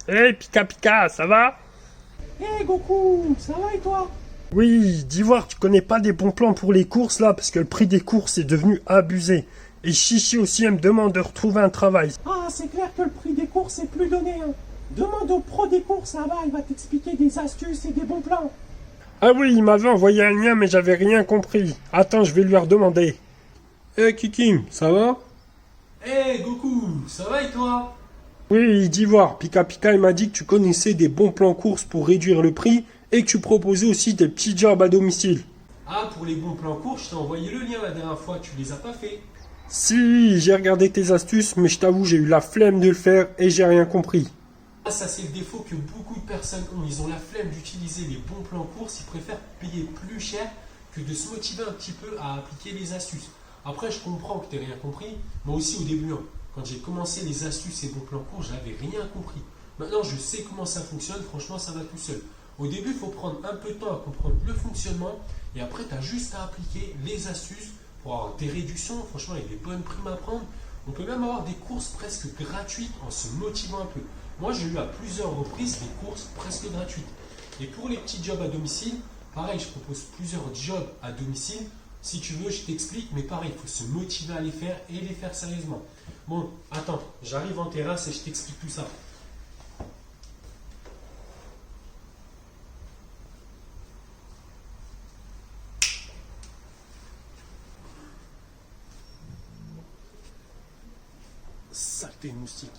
Hey Pika Pika, ça va? Hey Goku, ça va et toi? Oui, d'Ivoire, tu connais pas des bons plans pour les courses là, parce que le prix des courses est devenu abusé. Et Chichi aussi elle me demande de retrouver un travail. Ah, c'est clair que le prix des courses est plus donné, hein. Demande au pro des courses là-bas, il va t'expliquer des astuces et des bons plans. Ah oui, il m'avait envoyé un lien mais j'avais rien compris. Attends, je vais lui redemander. Hey Kikim, ça va? Hey Goku, ça va et toi? Oui, d'Ivoire, Pika Pika, il m'a dit que tu connaissais des bons plans courses pour réduire le prix et que tu proposais aussi des petits jobs à domicile. Ah, pour les bons plans courts, je t'ai envoyé le lien la dernière fois, tu les as pas fait. si, j'ai regardé tes astuces, mais je t'avoue, j'ai eu la flemme de le faire et j'ai rien compris. Ah, ça c'est le défaut que beaucoup de personnes ont, ils ont la flemme d'utiliser les bons plans courses, ils préfèrent payer plus cher que de se motiver un petit peu à appliquer les astuces. Après, je comprends que tu n'aies rien compris, moi aussi au début, hein, quand j'ai commencé les astuces et bons plans courts, je n'avais rien compris. Maintenant, je sais comment ça fonctionne, franchement, ça va tout seul. Au début, il faut prendre un peu de temps à comprendre le fonctionnement et après, tu as juste à appliquer les astuces pour avoir des réductions. Franchement, il y a des bonnes primes à prendre. On peut même avoir des courses presque gratuites en se motivant un peu. Moi, j'ai eu à plusieurs reprises des courses presque gratuites. Et pour les petits jobs à domicile, pareil, je propose plusieurs jobs à domicile. Si tu veux, je t'explique, mais pareil, il faut se motiver à les faire et les faire sérieusement. Bon, attends, j'arrive en terrasse et je t'explique tout ça. Saleté de moustiques.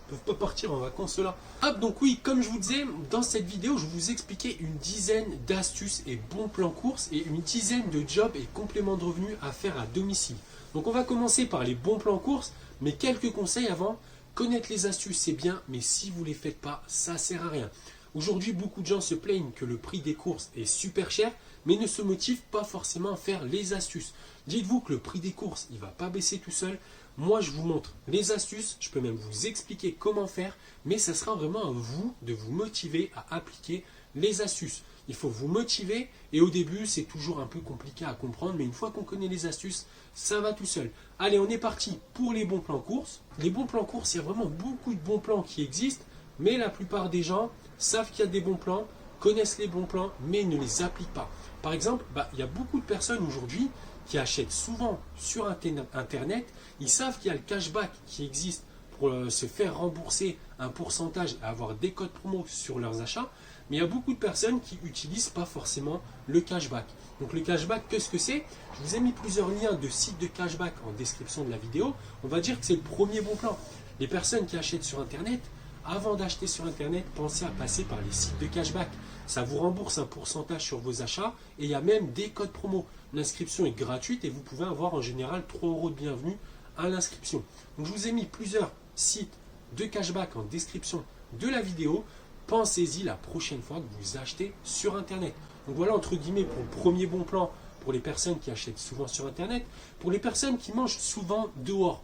Ils peuvent pas partir en vacances là. Hop, donc oui, comme je vous disais, dans cette vidéo, je vous expliquais une dizaine d'astuces et bons plans courses et une dizaine de jobs et compléments de revenus à faire à domicile. Donc on va commencer par les bons plans courses, mais quelques conseils avant. Connaître les astuces, c'est bien, mais si vous ne les faites pas, ça sert à rien. Aujourd'hui, beaucoup de gens se plaignent que le prix des courses est super cher, mais ne se motivent pas forcément à faire les astuces. Dites-vous que le prix des courses, il ne va pas baisser tout seul. Moi, je vous montre les astuces, je peux même vous expliquer comment faire, mais ça sera vraiment à vous de vous motiver à appliquer les astuces. Il faut vous motiver et au début, c'est toujours un peu compliqué à comprendre, mais une fois qu'on connaît les astuces, ça va tout seul. Allez, on est parti pour les bons plans courses. Les bons plans courses, il y a vraiment beaucoup de bons plans qui existent, mais la plupart des gens savent qu'il y a des bons plans, connaissent les bons plans, mais ne les appliquent pas. Par exemple, il y a beaucoup de personnes aujourd'hui qui achètent souvent sur Internet, ils savent qu'il y a le cashback qui existe pour se faire rembourser un pourcentage et avoir des codes promo sur leurs achats, mais il y a beaucoup de personnes qui n'utilisent pas forcément le cashback. Donc le cashback, qu'est-ce que c'est? Je vous ai mis plusieurs liens de sites de cashback en description de la vidéo. On va dire que c'est le premier bon plan. Les personnes qui achètent sur Internet, avant d'acheter sur Internet, pensez à passer par les sites de cashback. Ça vous rembourse un pourcentage sur vos achats et il y a même des codes promo. L'inscription est gratuite et vous pouvez avoir en général 3 € de bienvenue à l'inscription. Donc je vous ai mis plusieurs sites de cashback en description de la vidéo. Pensez-y la prochaine fois que vous achetez sur Internet. Donc voilà entre guillemets pour le premier bon plan pour les personnes qui achètent souvent sur Internet. Pour les personnes qui mangent souvent dehors,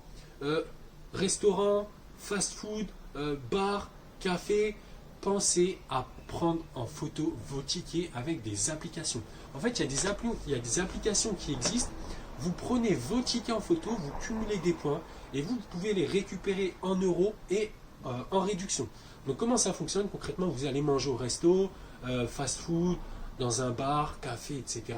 restaurant, fast-food, bar, café, pensez à prendre en photo vos tickets avec des applications. En fait, il y a des applications qui existent. Vous prenez vos tickets en photo, vous cumulez des points et vous pouvez les récupérer en euros et en réduction. Donc comment ça fonctionne concrètement? Vous allez manger au resto, fast-food, dans un bar, café, etc.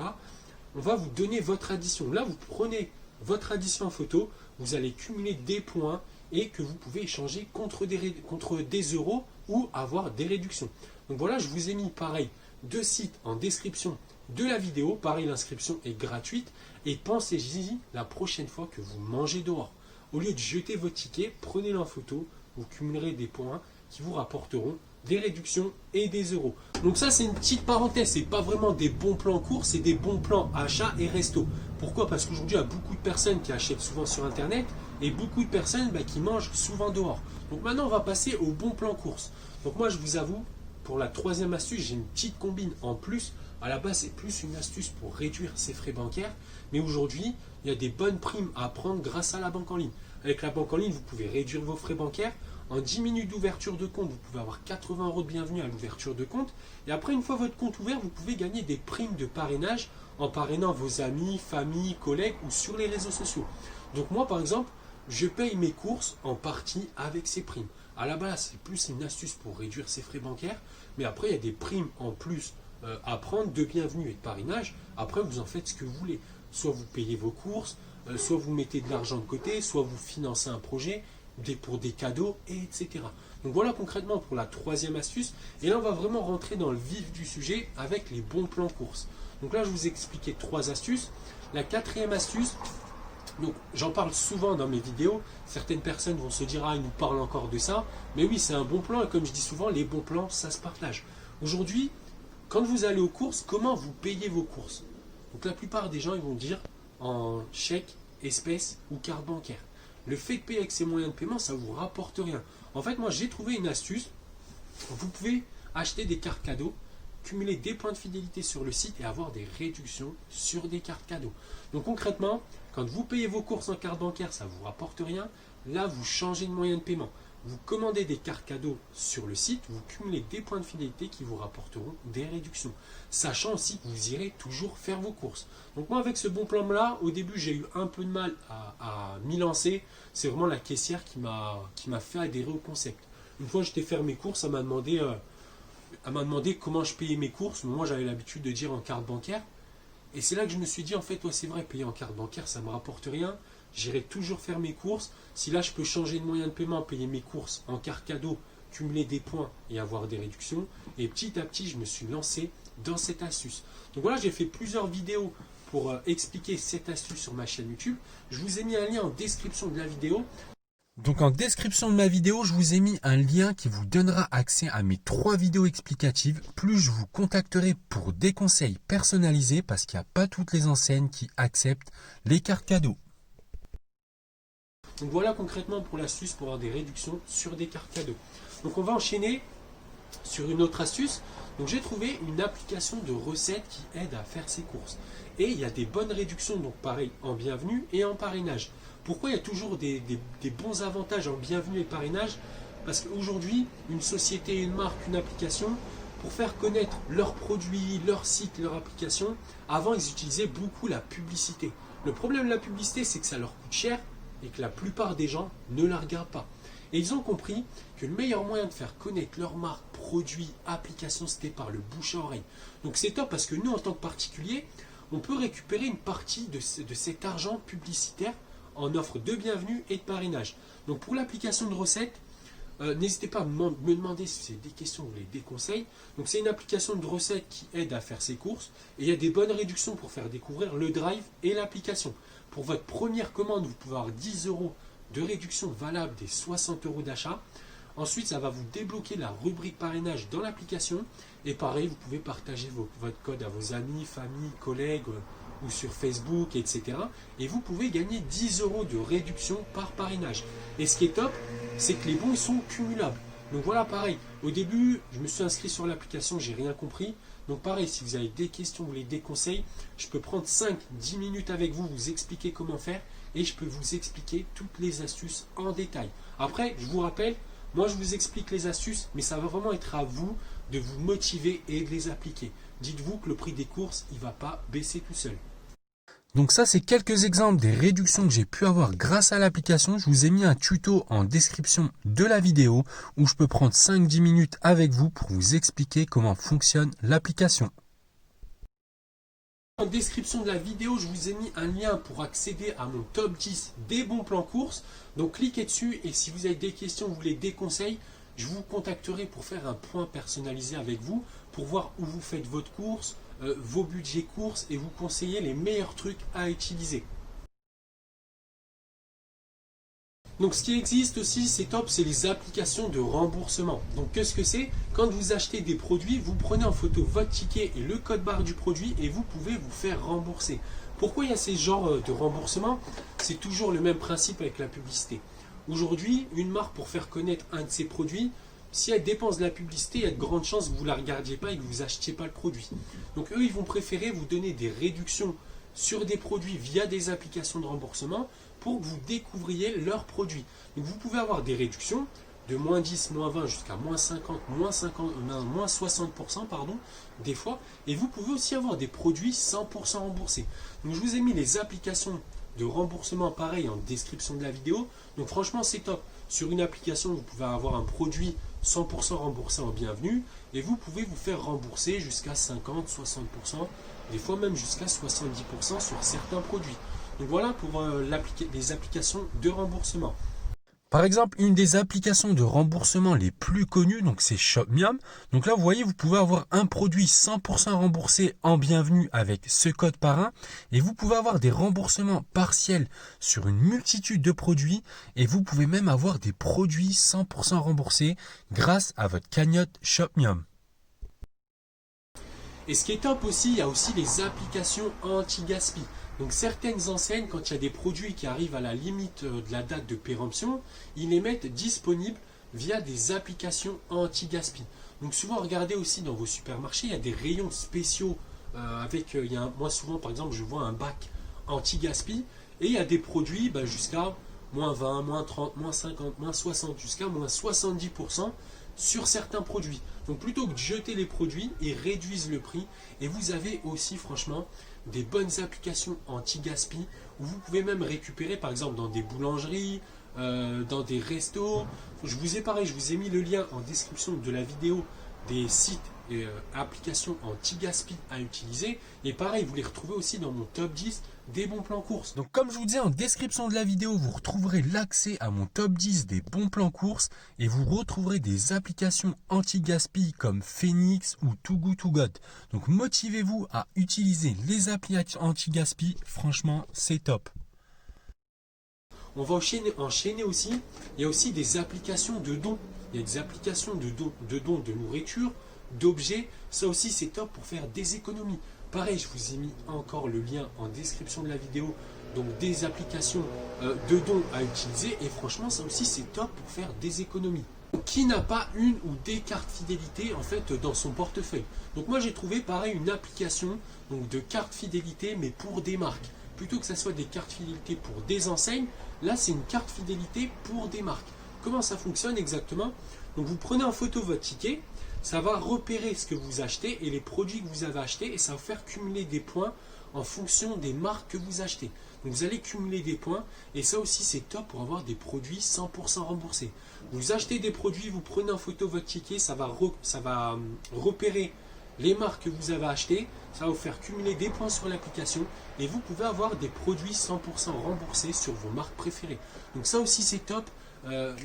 On va vous donner votre addition. Là, vous prenez votre addition en photo, vous allez cumuler des points et que vous pouvez échanger contre des euros ou avoir des réductions. Donc voilà, je vous ai mis pareil 2 sites en description de la vidéo. Pareil, l'inscription est gratuite et pensez-y la prochaine fois que vous mangez dehors. Au lieu de jeter vos tickets, prenez-les en photo, vous cumulerez des points qui vous rapporteront des réductions et des euros. Donc ça, c'est une petite parenthèse, c'est pas vraiment des bons plans courts, c'est des bons plans achat et resto. Pourquoi? Parce qu'aujourd'hui, il y a beaucoup de personnes qui achètent souvent sur Internet et beaucoup de personnes qui mangent souvent dehors. Donc maintenant, on va passer au bon plan course. Donc moi, je vous avoue, pour la troisième astuce, j'ai une petite combine en plus. À la base, c'est plus une astuce pour réduire ses frais bancaires. Mais aujourd'hui, il y a des bonnes primes à prendre grâce à la banque en ligne. Avec la banque en ligne, vous pouvez réduire vos frais bancaires. En 10 minutes d'ouverture de compte, vous pouvez avoir 80 € de bienvenue à l'ouverture de compte. Et après, une fois votre compte ouvert, vous pouvez gagner des primes de parrainage en parrainant vos amis, famille, collègues ou sur les réseaux sociaux. Donc moi, par exemple, je paye mes courses en partie avec ces primes. à la base, c'est plus une astuce pour réduire ses frais bancaires. Mais après, il y a des primes en plus à prendre de bienvenue et de parrainage. Après, vous en faites ce que vous voulez. Soit vous payez vos courses, soit vous mettez de l'argent de côté, soit vous financez un projet pour des cadeaux, etc. Donc voilà concrètement pour la troisième astuce. Et là, on va vraiment rentrer dans le vif du sujet avec les bons plans courses. Donc là, je vous ai expliqué 3 astuces. La quatrième astuce, donc j'en parle souvent dans mes vidéos. Certaines personnes vont se dire, ah, il nous parle encore de ça. Mais oui, c'est un bon plan. Et comme je dis souvent, les bons plans, ça se partage. Aujourd'hui, quand vous allez aux courses, comment vous payez vos courses? Donc la plupart des gens, ils vont dire en chèque, espèce ou carte bancaire. Le fait de payer avec ces moyens de paiement, ça ne vous rapporte rien. En fait, moi, j'ai trouvé une astuce. Vous pouvez acheter des cartes cadeaux, cumuler des points de fidélité sur le site et avoir des réductions sur des cartes cadeaux. Donc concrètement, quand vous payez vos courses en carte bancaire, ça ne vous rapporte rien. Là, vous changez de moyen de paiement. Vous commandez des cartes cadeaux sur le site, vous cumulez des points de fidélité qui vous rapporteront des réductions. Sachant aussi que vous irez toujours faire vos courses. Donc moi, avec ce bon plan-là, au début, j'ai eu un peu de mal à m'y lancer. C'est vraiment la caissière qui m'a fait adhérer au concept. Une fois que j'étais faire mes courses, elle m'a demandé comment je payais mes courses. Moi, j'avais l'habitude de dire en carte bancaire. Et c'est là que je me suis dit, en fait, ouais, c'est vrai, payer en carte bancaire, ça ne me rapporte rien. J'irai toujours faire mes courses. Si là, je peux changer de moyen de paiement, payer mes courses en carte cadeau, cumuler des points et avoir des réductions. Et petit à petit, je me suis lancé dans cette astuce. Donc voilà, j'ai fait plusieurs vidéos pour expliquer cette astuce sur ma chaîne YouTube. Je vous ai mis un lien en description de la vidéo. Donc en description de ma vidéo, je vous ai mis un lien qui vous donnera accès à mes 3 vidéos explicatives. Plus je vous contacterai pour des conseils personnalisés parce qu'il n'y a pas toutes les enseignes qui acceptent les cartes cadeaux. Donc voilà concrètement pour l'astuce pour avoir des réductions sur des cartes cadeaux. Donc on va enchaîner sur une autre astuce. Donc j'ai trouvé une application de recettes qui aide à faire ses courses. Et il y a des bonnes réductions, donc pareil en bienvenue et en parrainage. Pourquoi il y a toujours des bons avantages en bienvenue et parrainage? Parce qu'aujourd'hui, une société, une marque, une application, pour faire connaître leurs produits, leur site, leur application, avant ils utilisaient beaucoup la publicité. Le problème de la publicité, c'est que ça leur coûte cher et que la plupart des gens ne la regardent pas. Et ils ont compris que le meilleur moyen de faire connaître leur marque, produit, application, c'était par le bouche à oreille. Donc c'est top parce que nous, en tant que particuliers, on peut récupérer une partie de cet argent publicitaire en offre de bienvenue et de parrainage. Donc pour l'application de recettes, n'hésitez pas à me demander si c'est des questions ou des conseils. Donc c'est une application de recettes qui aide à faire ses courses et il y a des bonnes réductions pour faire découvrir le drive et l'application. Pour votre première commande, vous pouvez avoir 10 € de réduction valable des 60 € d'achat. Ensuite, ça va vous débloquer la rubrique parrainage dans l'application. Et pareil, vous pouvez partager votre code à vos amis, famille, collègues ou sur Facebook, etc. Et vous pouvez gagner 10 € de réduction par parrainage. Et ce qui est top, c'est que les bons ils sont cumulables. Donc voilà, pareil. Au début, je me suis inscrit sur l'application, j'ai rien compris. Donc pareil, si vous avez des questions, vous voulez des conseils, je peux prendre 5-10 minutes avec vous, vous expliquer comment faire et je peux vous expliquer toutes les astuces en détail. Après, je vous rappelle, moi je vous explique les astuces, mais ça va vraiment être à vous de vous motiver et de les appliquer. Dites-vous que le prix des courses, il ne va pas baisser tout seul. Donc ça, c'est quelques exemples des réductions que j'ai pu avoir grâce à l'application. Je vous ai mis un tuto en description de la vidéo où je peux prendre 5-10 minutes avec vous pour vous expliquer comment fonctionne l'application. En description de la vidéo, je vous ai mis un lien pour accéder à mon top 10 des bons plans courses. Donc cliquez dessus et si vous avez des questions, vous voulez des conseils, je vous contacterai pour faire un point personnalisé avec vous pour voir où vous faites votre course, vos budgets courses et vous conseiller les meilleurs trucs à utiliser. Donc ce qui existe aussi, c'est top, c'est les applications de remboursement. Donc qu'est-ce que c'est? Quand vous achetez des produits, vous prenez en photo votre ticket et le code barre du produit et vous pouvez vous faire rembourser. Pourquoi il y a ces genres de remboursement? C'est toujours le même principe avec la publicité. Aujourd'hui, une marque pour faire connaître un de ses produits, si elle dépense de la publicité, il y a de grandes chances que vous ne la regardiez pas et que vous n'achetiez pas le produit. Donc eux, ils vont préférer vous donner des réductions sur des produits via des applications de remboursement pour que vous découvriez leurs produits. Donc vous pouvez avoir des réductions de moins 10, moins 20 jusqu'à moins 50, moins 60%, pardon, des fois. Et vous pouvez aussi avoir des produits 100% remboursés. Donc je vous ai mis les applications de remboursement pareil en description de la vidéo. Donc franchement, c'est top. Sur une application, vous pouvez avoir un produit 100% remboursé en bienvenue et vous pouvez vous faire rembourser jusqu'à 50, 60%, des fois même jusqu'à 70% sur certains produits. Donc voilà pour les applications de remboursement. Par exemple, une des applications de remboursement les plus connues, donc c'est ShopMium. Donc là, vous voyez, vous pouvez avoir un produit 100% remboursé en bienvenue avec ce code parrain. Et vous pouvez avoir des remboursements partiels sur une multitude de produits. Et vous pouvez même avoir des produits 100% remboursés grâce à votre cagnotte ShopMium. Et ce qui est top aussi, il y a aussi les applications anti-gaspi. Donc certaines enseignes, quand il y a des produits qui arrivent à la limite de la date de péremption, ils les mettent disponibles via des applications anti-gaspi. Donc souvent, regardez aussi dans vos supermarchés, il y a des rayons spéciaux moi souvent par exemple, je vois un bac anti-gaspi et il y a des produits jusqu'à moins 20, moins 30, moins 50, moins 60, jusqu'à moins 70% sur certains produits. Donc plutôt que de jeter les produits, ils réduisent le prix et vous avez aussi franchement des bonnes applications anti-gaspi où vous pouvez même récupérer par exemple dans des boulangeries, dans des restos. Je vous ai mis le lien en description de la vidéo des sites et applications anti-gaspi à utiliser. Et pareil, vous les retrouvez aussi dans mon top 10 des bons plans courses. Donc comme je vous disais en description de la vidéo, vous retrouverez l'accès à mon top 10 des bons plans courses et vous retrouverez des applications anti-gaspi comme Phoenix ou Too Good To Go. Donc motivez-vous à utiliser les applications anti-gaspi, franchement c'est top. On va enchaîner aussi, il y a aussi des applications de dons. Il y a des applications de dons de nourriture, d'objets. Ça aussi c'est top pour faire des économies. Pareil, je vous ai mis encore le lien en description de la vidéo, donc des applications de dons à utiliser. Et franchement, ça aussi, c'est top pour faire des économies. Qui n'a pas une ou des cartes fidélité en fait dans son portefeuille? Donc moi, j'ai trouvé pareil une application donc, de cartes fidélité, mais pour des marques. Plutôt que ça soit des cartes fidélité pour des enseignes, là, c'est une carte fidélité pour des marques. Comment ça fonctionne exactement? Donc vous prenez en photo votre ticket. Ça va repérer ce que vous achetez et les produits que vous avez achetés et ça va vous faire cumuler des points en fonction des marques que vous achetez. Donc vous allez cumuler des points et ça aussi c'est top pour avoir des produits 100% remboursés. Vous achetez des produits, vous prenez en photo votre ticket, ça va repérer les marques que vous avez achetées, ça va vous faire cumuler des points sur l'application et vous pouvez avoir des produits 100% remboursés sur vos marques préférées. Donc ça aussi c'est top,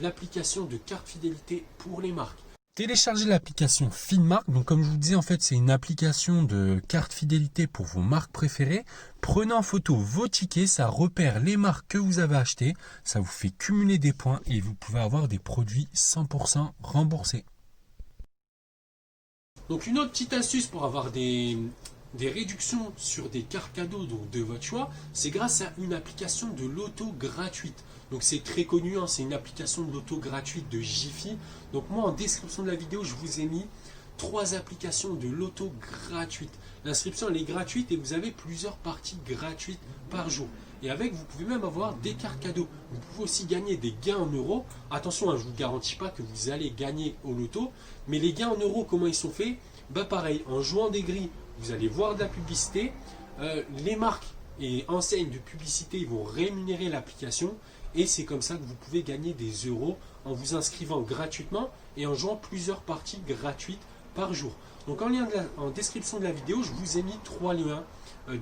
l'application de carte fidélité pour les marques. Téléchargez l'application Finmark. Donc comme je vous disais, en fait, c'est une application de carte fidélité pour vos marques préférées. Prenez en photo vos tickets, ça repère les marques que vous avez achetées, ça vous fait cumuler des points et vous pouvez avoir des produits 100% remboursés. Donc une autre petite astuce pour avoir des réductions sur des cartes cadeaux donc de votre choix, c'est grâce à une application de loto gratuite. Donc c'est très connu, hein, c'est une application de loto gratuite de Jiffy. Donc moi en description de la vidéo, je vous ai mis 3 applications de loto gratuites. L'inscription elle est gratuite et vous avez plusieurs parties gratuites par jour. Et avec, vous pouvez même avoir des cartes cadeaux. Vous pouvez aussi gagner des gains en euros. Attention, hein, je ne vous garantis pas que vous allez gagner au loto. Mais les gains en euros, comment ils sont faits? Pareil, en jouant des grilles, vous allez voir de la publicité. Les marques et enseignes de publicité vont rémunérer l'application. Et c'est comme ça que vous pouvez gagner des euros en vous inscrivant gratuitement et en jouant plusieurs parties gratuites par jour. Donc en description de la vidéo, je vous ai mis 3 liens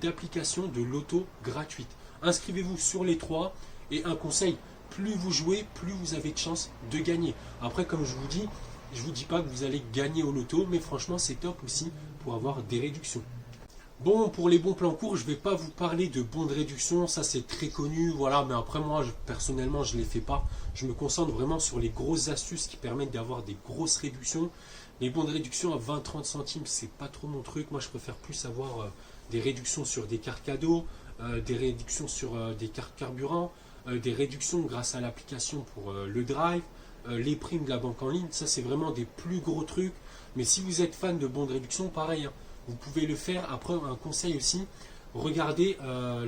d'applications de loto gratuites. Inscrivez-vous sur les 3 et un conseil, plus vous jouez, plus vous avez de chances de gagner. Après, comme je vous dis pas que vous allez gagner au loto, mais franchement c'est top aussi pour avoir des réductions. Bon, pour les bons plans courts, je ne vais pas vous parler de bons de réduction, ça c'est très connu, voilà, mais après moi, personnellement, je ne les fais pas. Je me concentre vraiment sur les grosses astuces qui permettent d'avoir des grosses réductions. Les bons de réduction à 20-30 centimes, c'est pas trop mon truc. Moi, je préfère plus avoir des réductions sur des cartes cadeaux, des réductions sur des cartes carburant, des réductions grâce à l'application pour le drive, les primes de la banque en ligne. Ça, c'est vraiment des plus gros trucs. Mais si vous êtes fan de bons de réduction, pareil, hein, vous pouvez le faire. Après, un conseil aussi, regardez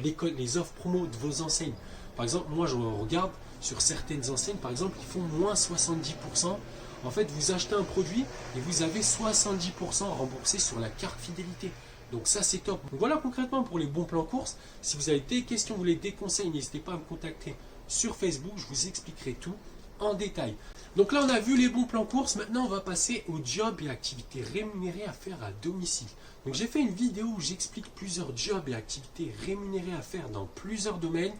les offres promo de vos enseignes. Par exemple, moi, je regarde sur certaines enseignes, par exemple, ils font moins 70%. En fait, vous achetez un produit et vous avez 70% remboursé sur la carte fidélité. Donc ça, c'est top. Donc voilà concrètement pour les bons plans courses. Si vous avez des questions, vous voulez des conseils, n'hésitez pas à me contacter sur Facebook. Je vous expliquerai tout. en détail. Donc là, on a vu les bons plans courses. Maintenant, on va passer aux jobs et activités rémunérées à faire à domicile. Donc j'ai fait une vidéo où j'explique plusieurs jobs et activités rémunérées à faire dans plusieurs domaines.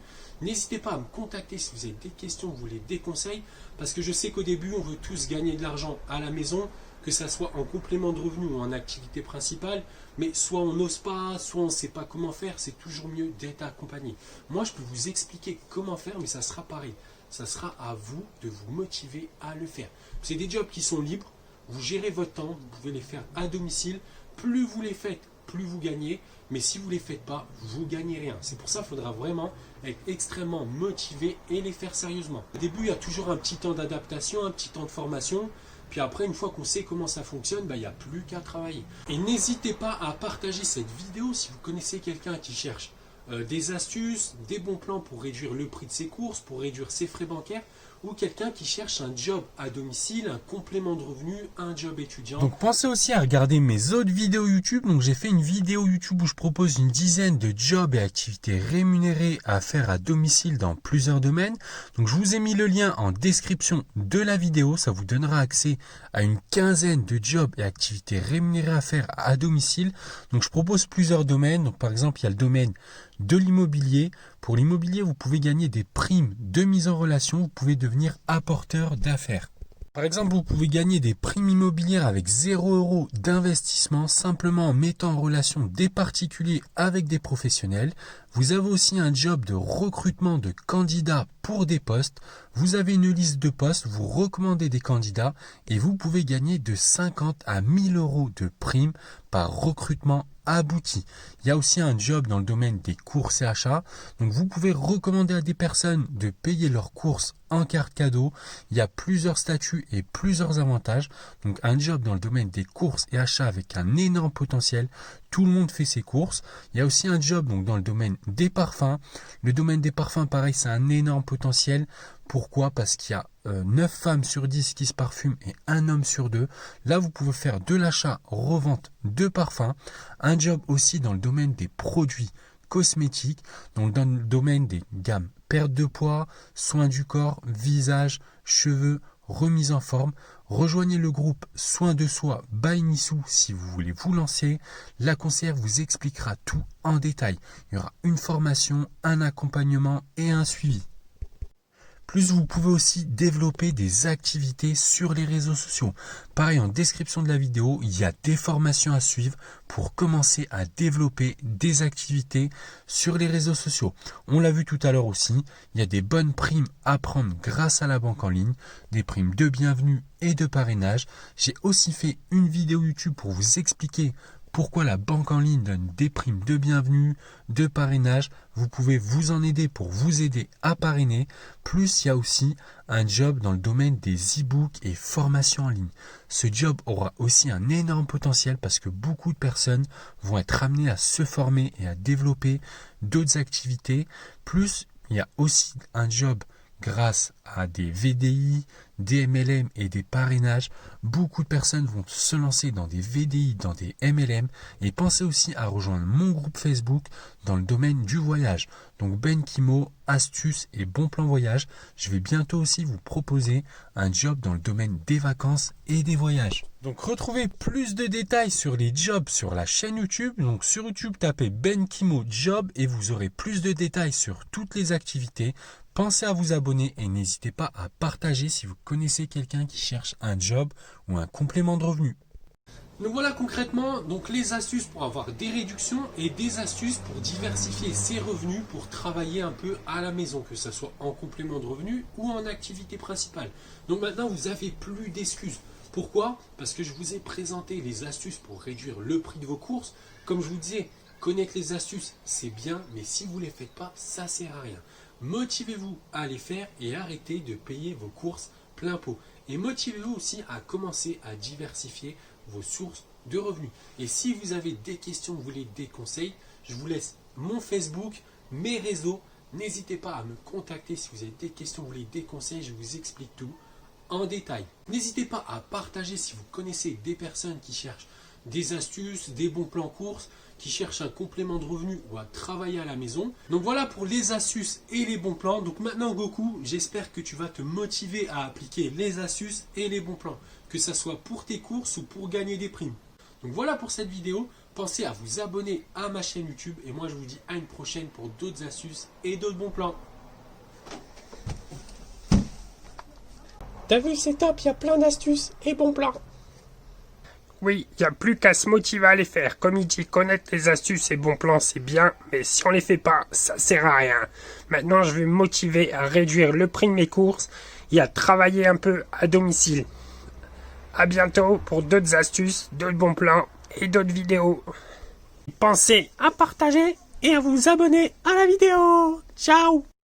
N'hésitez pas à me contacter si vous avez des questions, vous voulez des conseils, parce que je sais qu'au début, on veut tous gagner de l'argent à la maison, que ça soit en complément de revenus ou en activité principale, mais soit on n'ose pas, soit on ne sait pas comment faire, c'est toujours mieux d'être accompagné. Moi, je peux vous expliquer comment faire, mais ça sera pareil. Ça sera à vous de vous motiver à le faire. C'est des jobs qui sont libres, vous gérez votre temps, vous pouvez les faire à domicile. Plus vous les faites, plus vous gagnez, mais si vous ne les faites pas, vous ne gagnez rien. C'est pour ça qu'il faudra vraiment être extrêmement motivé et les faire sérieusement. Au début, il y a toujours un petit temps d'adaptation, un petit temps de formation. Puis après, une fois qu'on sait comment ça fonctionne, il n'y a plus qu'à travailler. Et n'hésitez pas à partager cette vidéo si vous connaissez quelqu'un qui cherche des astuces, des bons plans pour réduire le prix de ses courses, pour réduire ses frais bancaires, ou quelqu'un qui cherche un job à domicile, un complément de revenus, un job étudiant. Donc pensez aussi à regarder mes autres vidéos YouTube. Donc j'ai fait une vidéo YouTube où je propose une dizaine de jobs et activités rémunérées à faire à domicile dans plusieurs domaines. Donc je vous ai mis le lien en description de la vidéo. Ça vous donnera accès à une quinzaine de jobs et activités rémunérées à faire à domicile. Donc je propose plusieurs domaines. Donc par exemple, il y a le domaine de l'immobilier. Pour l'immobilier, vous pouvez gagner des primes de mise en relation. Vous pouvez devenir apporteur d'affaires. Par exemple, vous pouvez gagner des primes immobilières avec 0 € d'investissement simplement en mettant en relation des particuliers avec des professionnels. Vous avez aussi un job de recrutement de candidats pour des postes. Vous avez une liste de postes, vous recommandez des candidats et vous pouvez gagner de 50 à 1000 € de primes par recrutement abouti. Il y a aussi un job dans le domaine des courses et achats. Donc vous pouvez recommander à des personnes de payer leurs courses en carte cadeau. Il y a plusieurs statuts et plusieurs avantages. Donc un job dans le domaine des courses et achats avec un énorme potentiel. Tout le monde fait ses courses. Il y a aussi un job donc dans le domaine des parfums. Le domaine des parfums, pareil, c'est un énorme potentiel. Pourquoi? Parce qu'il y a 9 femmes sur 10 qui se parfument et 1 homme sur 2. Là, vous pouvez faire de l'achat, revente de parfums. Un job aussi dans le domaine des produits cosmétiques, donc dans le domaine des gammes perte de poids, soins du corps, visage, cheveux, remise en forme. Rejoignez le groupe Soins de Soi by Nissou si vous voulez vous lancer. La conseillère vous expliquera tout en détail. Il y aura une formation, un accompagnement et un suivi. Plus vous pouvez aussi développer des activités sur les réseaux sociaux. Pareil, en description de la vidéo, il y a des formations à suivre pour commencer à développer des activités sur les réseaux sociaux. On l'a vu tout à l'heure aussi, il y a des bonnes primes à prendre grâce à la banque en ligne, des primes de bienvenue et de parrainage. J'ai aussi fait une vidéo YouTube pour vous expliquer pourquoi la banque en ligne donne des primes de bienvenue, de parrainage. Vous pouvez vous en aider pour vous aider à parrainer. Plus, il y a aussi un job dans le domaine des e-books et formations en ligne. Ce job aura aussi un énorme potentiel parce que beaucoup de personnes vont être amenées à se former et à développer d'autres activités. Plus, il y a aussi un job grâce à des VDI, des MLM et des parrainages. Beaucoup de personnes vont se lancer dans des VDI, dans des MLM et pensez aussi à rejoindre mon groupe Facebook dans le domaine du voyage. Donc Ben Kimo, astuces et bons plans voyage. Je vais bientôt aussi vous proposer un job dans le domaine des vacances et des voyages. Donc retrouvez plus de détails sur les jobs sur la chaîne YouTube. Donc sur YouTube, tapez Ben Kimo Job et vous aurez plus de détails sur toutes les activités. Pensez à vous abonner et n'hésitez pas à partager si vous connaissez quelqu'un qui cherche un job ou un complément de revenu. Donc voilà concrètement donc les astuces pour avoir des réductions et des astuces pour diversifier ses revenus pour travailler un peu à la maison, que ce soit en complément de revenus ou en activité principale. Donc maintenant vous n'avez plus d'excuses. Pourquoi? Parce que je vous ai présenté les astuces pour réduire le prix de vos courses. Comme je vous disais, connaître les astuces c'est bien, mais si vous ne les faites pas, ça ne sert à rien. Motivez-vous à les faire et arrêtez de payer vos courses plein pot. Et motivez-vous aussi à commencer à diversifier vos sources de revenus. Et si vous avez des questions, vous voulez des conseils, je vous laisse mon Facebook, mes réseaux. N'hésitez pas à me contacter si vous avez des questions, vous voulez des conseils, je vous explique tout en détail. N'hésitez pas à partager si vous connaissez des personnes qui cherchent des astuces, des bons plans courses, qui cherchent un complément de revenu ou à travailler à la maison. Donc voilà pour les astuces et les bons plans. Donc maintenant Goku, j'espère que tu vas te motiver à appliquer les astuces et les bons plans, que ce soit pour tes courses ou pour gagner des primes. Donc voilà pour cette vidéo. Pensez à vous abonner à ma chaîne YouTube et moi je vous dis à une prochaine pour d'autres astuces et d'autres bons plans. T'as vu, c'est top, il y a plein d'astuces et bons plans. Oui, il n'y a plus qu'à se motiver à les faire. Comme il dit, connaître les astuces et bons plans, c'est bien, mais si on les fait pas, ça sert à rien. Maintenant, je vais me motiver à réduire le prix de mes courses et à travailler un peu à domicile. À bientôt pour d'autres astuces, d'autres bons plans et d'autres vidéos. Pensez À partager et à vous abonner à la vidéo. Ciao!